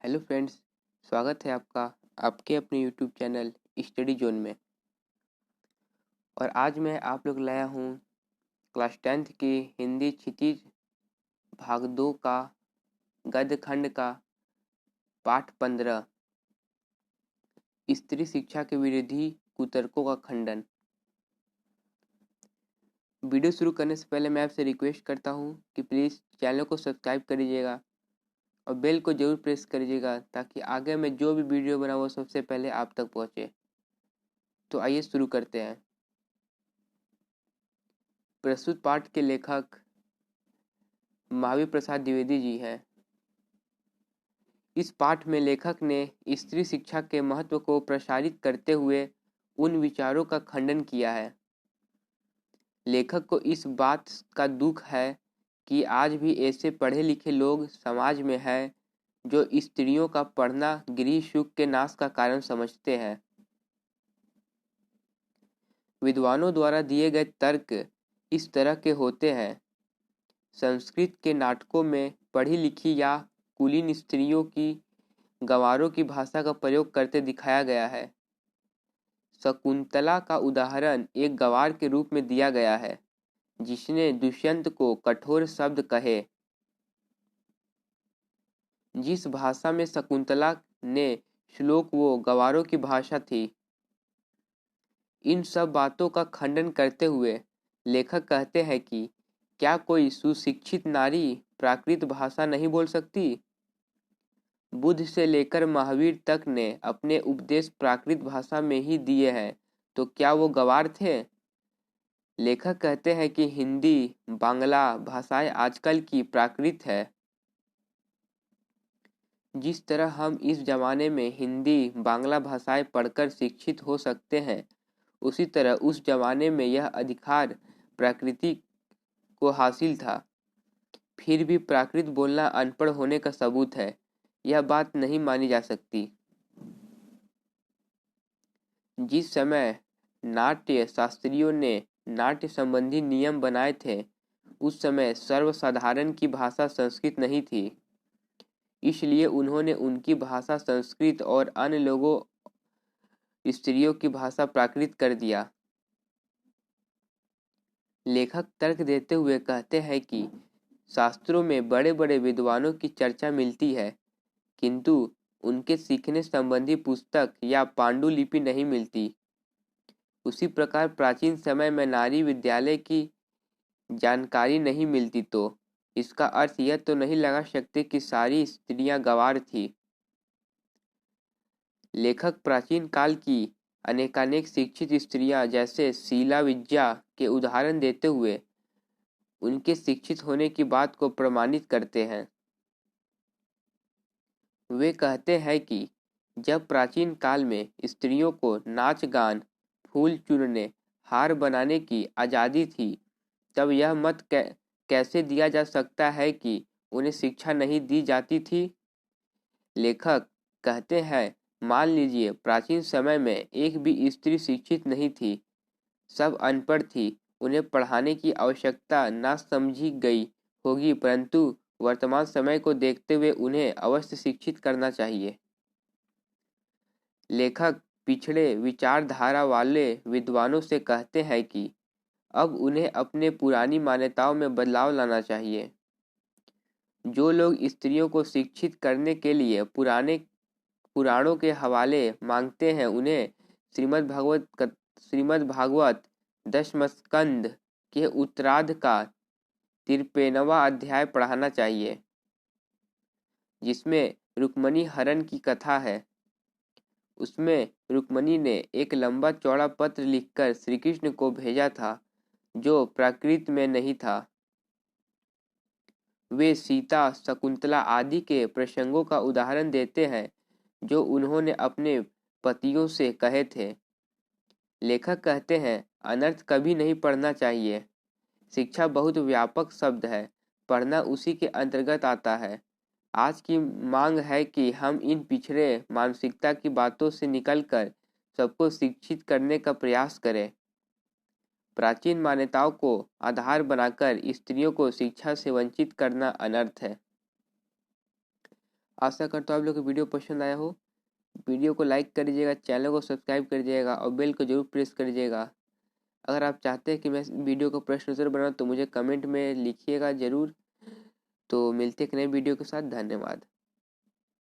Hello friends, स्वागत है आपका आपके अपने यूट्यूब चैनल स्टडी जोन में। और आज मैं आप लोग लाया हूँ क्लास 10th की हिंदी क्षितिज भाग 2 का गद्य खंड का पाठ 15 स्त्री शिक्षा के विरोधी कुतर्कों का खंडन। वीडियो शुरू करने से पहले मैं आपसे रिक्वेस्ट करता हूँ कि प्लीज़ चैनल को सब्सक्राइब करिएगा और बेल को ज़रूर प्रेस करिएगा ताकि आगे मैं जो भी वीडियो बनाऊँ वो सबसे पहले आप तक पहुँचे। तो आइए शुरू करते हैं। प्रस्तुत पाठ के लेखक महावीर प्रसाद द्विवेदी जी हैं। इस पाठ में लेखक ने स्त्री शिक्षा के महत्व को प्रसारित करते हुए उन विचारों का खंडन किया है। लेखक को इस बात का दुख है कि आज भी ऐसे पढ़े लिखे लोग समाज में हैं जो स्त्रियों का पढ़ना गृह सुख के नाश का कारण समझते हैं। विद्वानों द्वारा दिए गए तर्क इस तरह के होते हैं। संस्कृत के नाटकों में पढ़ी लिखी या कुलीन स्त्रियों की गंवारों की भाषा का प्रयोग करते दिखाया गया है। शकुंतला का उदाहरण एक गंवार के रूप में दिया गया है जिसने दुष्यंत को कठोर शब्द कहे। जिस भाषा में शकुंतला ने श्लोक वो गंवारों की भाषा थी। इन सब बातों का खंडन करते हुए लेखक कहते हैं कि क्या कोई सुशिक्षित नारी प्राकृत भाषा नहीं बोल सकती? बुद्ध से लेकर महावीर तक ने अपने उपदेश प्राकृत भाषा में ही दिए हैं, तो क्या वो गंवार थे? लेखक कहते हैं कि हिंदी, बांग्ला भाषाएं आजकल की प्राकृत है। जिस तरह हम इस जमाने में हिंदी, बांग्ला भाषाएं पढ़कर शिक्षित हो सकते हैं, उसी तरह उस जमाने में यह अधिकार प्रकृति को हासिल था। फिर भी प्राकृत बोलना अनपढ़ होने का सबूत है। यह बात नहीं मानी जा सकती। जिस समय नाट्य शास्त्रियों ने नाट्य संबंधी नियम बनाए थे, उस समय सर्वसाधारण की भाषा संस्कृत नहीं थी। इसलिए उन्होंने उनकी भाषा संस्कृत और अन्य लोगों स्त्रियों की भाषा प्राकृत कर दिया। लेखक तर्क देते हुए कहते हैं कि शास्त्रों में बड़े बड़े विद्वानों की चर्चा मिलती है, किंतु उनके सीखने संबंधी पुस्तक या पांडुलिपि नहीं मिलती। उसी प्रकार प्राचीन समय में नारी विद्यालय की जानकारी नहीं मिलती, तो इसका अर्थ यह तो नहीं लगा सकते कि सारी स्त्रियां गंवार थी। लेखक प्राचीन काल की अनेकानेक शिक्षित स्त्रियां जैसे शीला विद्या के उदाहरण देते हुए उनके शिक्षित होने की बात को प्रमाणित करते हैं। वे कहते हैं कि जब प्राचीन काल में स्त्रियों को नाच गान, फूल चुनने, हार बनाने की आज़ादी थी, तब यह मत कैसे दिया जा सकता है कि उन्हें शिक्षा नहीं दी जाती थी? लेखक कहते हैं, मान लीजिए प्राचीन समय में एक भी स्त्री शिक्षित नहीं थी, सब अनपढ़ थी, उन्हें पढ़ाने की आवश्यकता ना समझी गई होगी, परंतु वर्तमान समय को देखते हुए उन्हें अवश्य शिक्षित करना चाहिए। लेखक पिछड़े विचारधारा वाले विद्वानों से कहते हैं कि अब उन्हें अपने पुरानी मान्यताओं में बदलाव लाना चाहिए। जो लोग स्त्रियों को शिक्षित करने के लिए पुराने पुराणों के हवाले मांगते हैं, उन्हें श्रीमद् भागवत दशमस्कंद के उत्तरार्ध का 53वां अध्याय पढ़ाना चाहिए, जिसमें रुक्मणी हरण की कथा है। उसमें रुक्मणी ने एक लंबा चौड़ा पत्र लिखकर श्री कृष्ण को भेजा था, जो प्राकृत में नहीं था। वे सीता, शकुंतला आदि के प्रसंगों का उदाहरण देते हैं जो उन्होंने अपने पतियों से कहे थे। लेखक कहते हैं, अनर्थ कभी नहीं पढ़ना चाहिए। शिक्षा बहुत व्यापक शब्द है, पढ़ना उसी के अंतर्गत आता है। आज की मांग है कि हम इन पिछड़े मानसिकता की बातों से निकलकर सबको शिक्षित करने का प्रयास करें। प्राचीन मान्यताओं को आधार बनाकर स्त्रियों को शिक्षा से वंचित करना अनर्थ है। आशा करता हूँ आप लोग को वीडियो पसंद आया हो। वीडियो को लाइक कर दीजिएगा, चैनल को सब्सक्राइब कर दीजिएगा और बेल को जरूर प्रेस कर दीजिएगा। अगर आप चाहते हैं कि मैं वीडियो को प्रश्न उत्तर बनाऊँ तो मुझे कमेंट में लिखिएगा ज़रूर। तो मिलते हैं एक नए वीडियो के साथ। धन्यवाद।